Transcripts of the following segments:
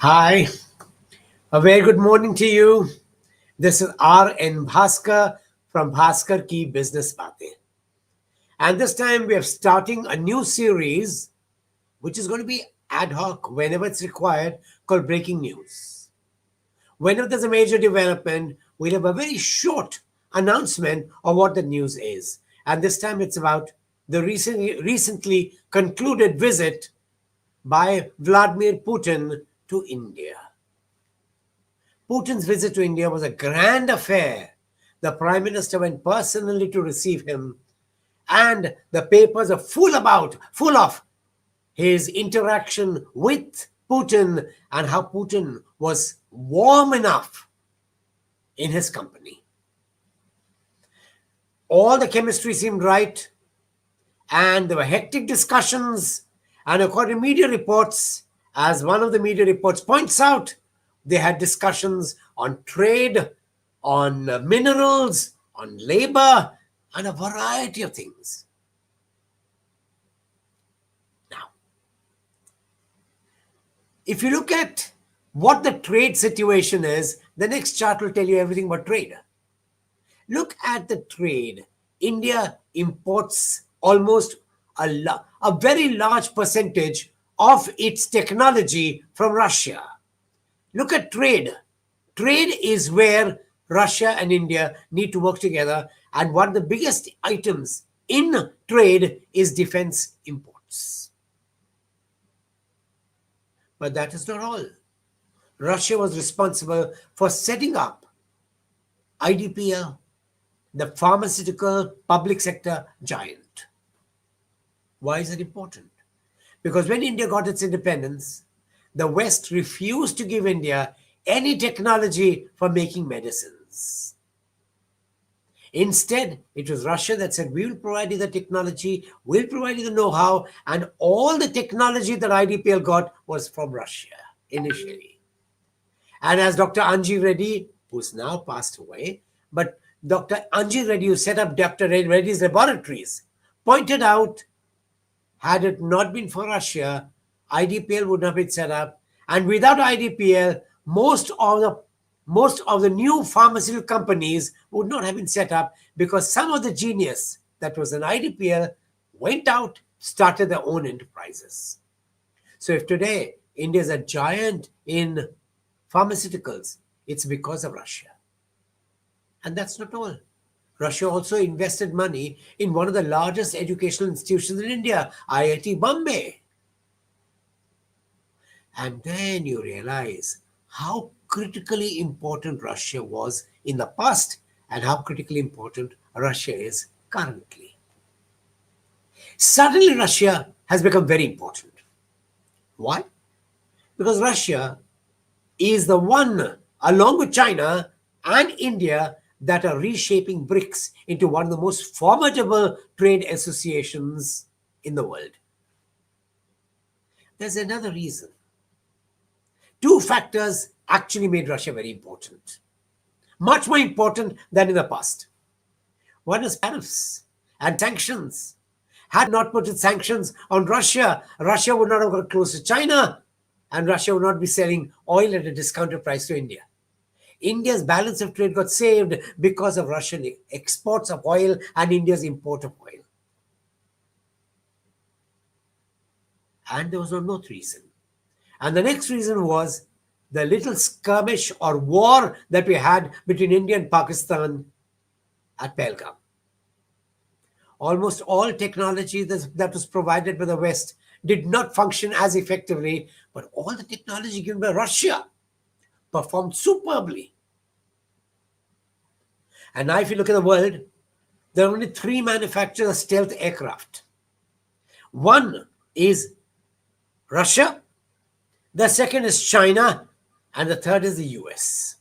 Hi, a very good morning to you. This is R.N. Bhaskar from Bhaskar Ki Business Batein. And this time we are starting a new series which is going to be ad hoc whenever it's required, called Breaking News. Whenever there's a major development, we'll have a very short announcement of what the news is. And this time it's about the recently concluded visit by Vladimir Putin to India. Putin's visit to India was a grand affair. The Prime Minister went personally to receive him, and the papers are full of his interaction with Putin and how Putin was warm enough in his company. All the chemistry seemed right, and there were hectic discussions. And according to media reports, as one of the media reports points out, they had discussions on trade, on minerals, on labor, and a variety of things. Now, if you look at what the trade situation is, the next chart will tell you everything about trade. Look at the trade. India imports almost a very large percentage of its technology from Russia. Look at trade. Trade is where Russia and India need to work together. And one of the biggest items in trade is defense imports. But that is not all. Russia was responsible for setting up IDPL, the pharmaceutical public sector giant. Why is it important? Because when India got its independence, the West refused to give India any technology for making medicines. Instead, it was Russia that said, we will provide you the technology, we'll provide you the know-how, and all the technology that IDPL got was from Russia initially. And as Dr. Anji Reddy, who's now passed away, but Dr. Anji Reddy, who set up Dr. Reddy's laboratories, pointed out, had it not been for Russia, IDPL would not have been set up. And without IDPL, most of the new pharmaceutical companies would not have been set up, because some of the genius that was in IDPL went out, started their own enterprises. So if today India is a giant in pharmaceuticals, it's because of Russia. And that's not all. Russia also invested money in one of the largest educational institutions in India, IIT Bombay. And then you realize how critically important Russia was in the past and how critically important Russia is currently. Suddenly, Russia has become very important. Why? Because Russia is the one, along with China and India, that are reshaping BRICS into one of the most formidable trade associations in the world. There's another reason. Two factors actually made Russia very important, much more important than in the past. One is tariffs and sanctions. Had not put sanctions on Russia, Russia would not have got close to China, and Russia would not be selling oil at a discounted price to India. India's balance of trade got saved because of Russian exports of oil and India's import of oil. And there was no fourth reason. And the next reason was the little skirmish or war that we had between India and Pakistan at Pahalgam. Almost all technology that was provided by the West did not function as effectively, but all the technology given by Russia performed superbly. And now if you look at the world, there are only three manufacturers of stealth aircraft. One is Russia, the second is China, and the third is the US.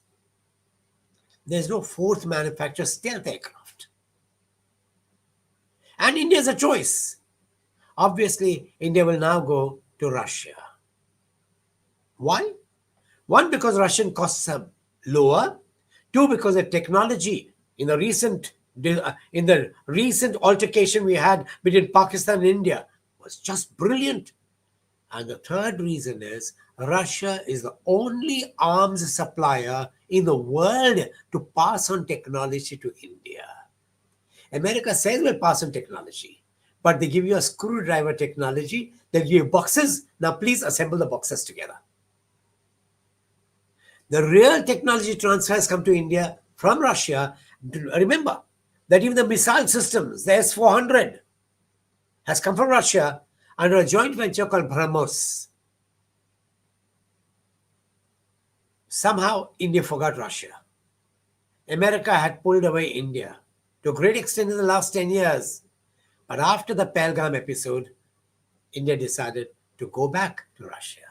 There's no fourth manufacturer of stealth aircraft. And India is a choice. Obviously, India will now go to Russia. Why? One, because Russian costs are lower. Two, because the technology in the recent altercation we had between Pakistan and India was just brilliant. And the third reason is Russia is the only arms supplier in the world to pass on technology to India. America says we'll pass on technology, but they give you a screwdriver technology, they give you boxes. Now please assemble the boxes together. The real technology transfers come to India from Russia. Remember that even the missile systems, the S-400, has come from Russia under a joint venture called BrahMos. Somehow, India forgot Russia. America had pulled away India to a great extent in the last 10 years. But after the Pahalgam episode, India decided to go back to Russia.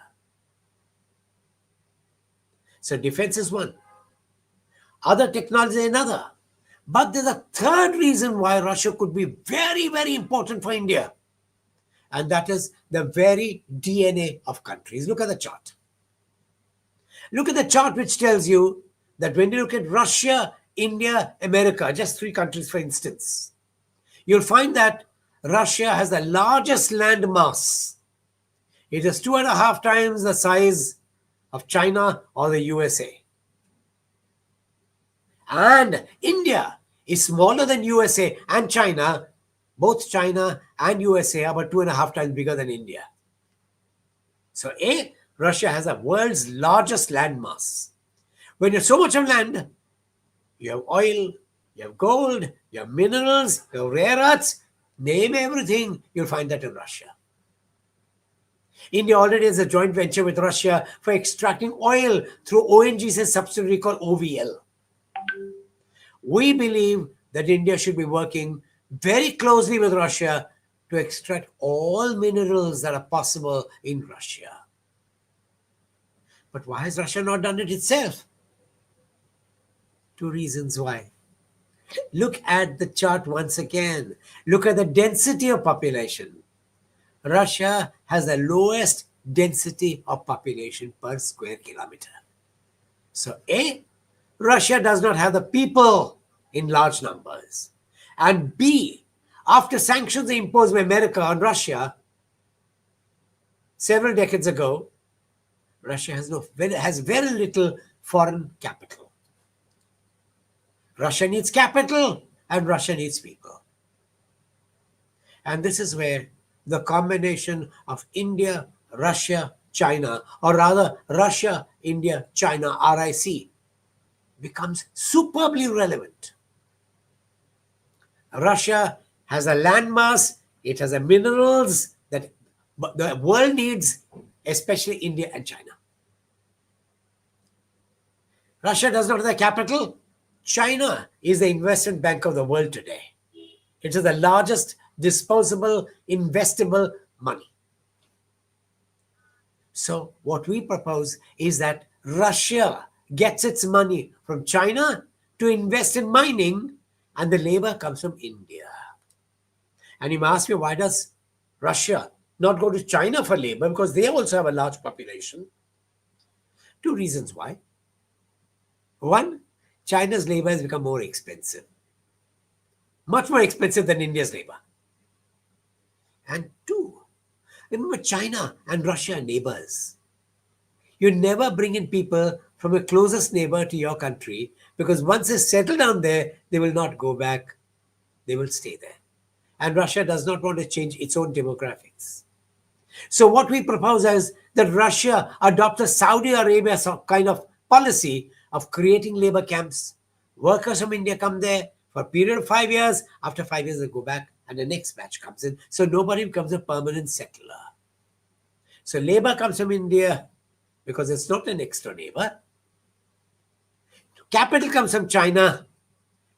So defense is one. Other technology is another. But there's a third reason why Russia could be very, very important for India. And that is the very DNA of countries. Look at the chart. Look at the chart which tells you that when you look at Russia, India, America, just three countries for instance, you'll find that Russia has the largest land mass. It is 2.5 times the size of China or the USA. And India is smaller than USA and China. Both China and USA are about 2.5 times bigger than India. So Russia has the world's largest land mass. When you have so much of land, you have oil, you have gold, you have minerals, you have rare earths, name everything, you'll find that in Russia. India already has a joint venture with Russia for extracting oil through ONGC's subsidiary called OVL. We believe that India should be working very closely with Russia to extract all minerals that are possible in Russia. But why has Russia not done it itself? Two reasons why. Look at the chart once again. Look at the density of population. Russia has the lowest density of population per square kilometer. So Russia does not have the people in large numbers. And B, after sanctions imposed by America on Russia several decades ago, Russia has very little foreign capital. Russia needs capital and Russia needs people. And this is where the combination of India, Russia, China, or rather Russia, India, China, RIC, becomes superbly relevant. Russia has a landmass, it has the minerals that the world needs, especially India and China. Russia does not have the capital. China is the investment bank of the world today. It is the largest disposable, investable money. So what we propose is that Russia gets its money from China to invest in mining, and the labor comes from India. And you may ask me, why does Russia not go to China for labor? Because they also have a large population. Two reasons why. One, China's labor has become more expensive. Much more expensive than India's labor. And two, remember China and Russia are neighbors. You never bring in people from your closest neighbor to your country because once they settle down there, they will not go back. They will stay there. And Russia does not want to change its own demographics. So what we propose is that Russia adopt a Saudi Arabia kind of policy of creating labor camps. Workers from India come there for a period of 5 years. After 5 years, they go back and the next batch comes in. So nobody becomes a permanent settler. So labor comes from India because it's not an extra neighbor. Capital comes from China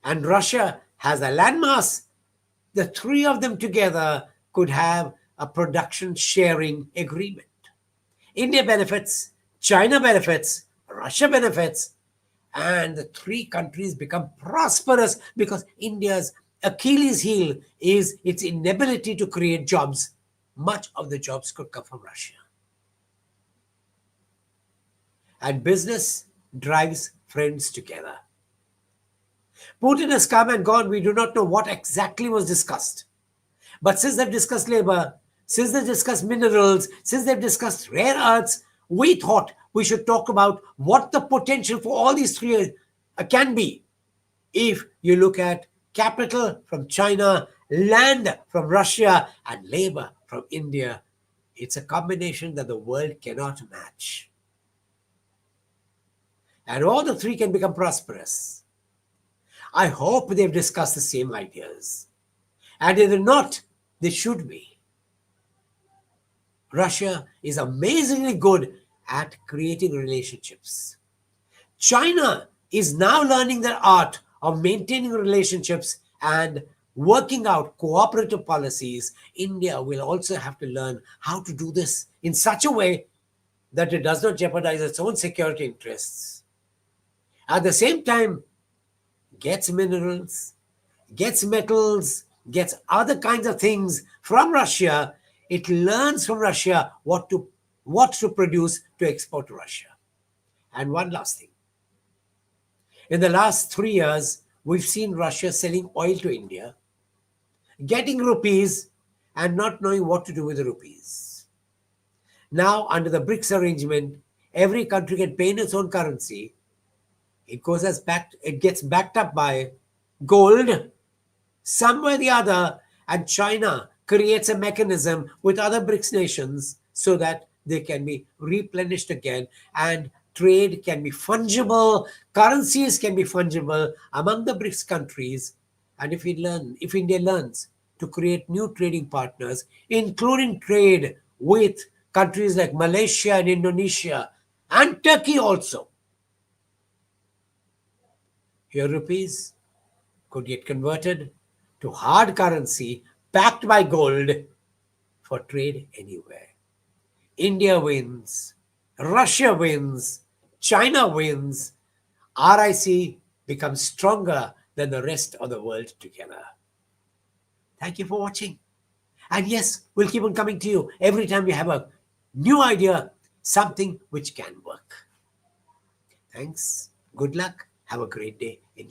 and Russia has a landmass. The three of them together could have a production sharing agreement. India benefits, China benefits, Russia benefits, and the three countries become prosperous because India's Achilles heel is its inability to create jobs. Much of the jobs could come from Russia. And business drives friends together. Putin has come and gone. We do not know what exactly was discussed. But since they've discussed labor, since they discussed minerals, since they've discussed rare earths, we thought we should talk about what the potential for all these three can be. If you look at capital from China, land from Russia, and labor from India, it's a combination that the world cannot match. And all the three can become prosperous. I hope they've discussed the same ideas. And if they're not, they should be. Russia is amazingly good at creating relationships. China is now learning the art of maintaining relationships and working out cooperative policies. India will also have to learn how to do this in such a way that it does not jeopardize its own security interests. At the same time, gets minerals, gets metals, gets other kinds of things from Russia. It learns from Russia what to produce to export to Russia. And one last thing. In the last 3 years, we've seen Russia selling oil to India, getting rupees, and not knowing what to do with the rupees. Now, under the BRICS arrangement, every country can pay in its own currency. It gets backed up by gold, somewhere or the other, and China creates a mechanism with other BRICS nations so that they can be replenished again, and trade can be fungible, currencies can be fungible among the BRICS countries. And if India learns to create new trading partners, including trade with countries like Malaysia and Indonesia and Turkey also, your rupees could get converted to hard currency backed by gold for trade anywhere. India wins, Russia wins, China wins, RIC becomes stronger than the rest of the world together. Thank you for watching. And yes, we'll keep on coming to you every time we have a new idea, something which can work. Thanks. Good luck. Have a great day. Enjoy.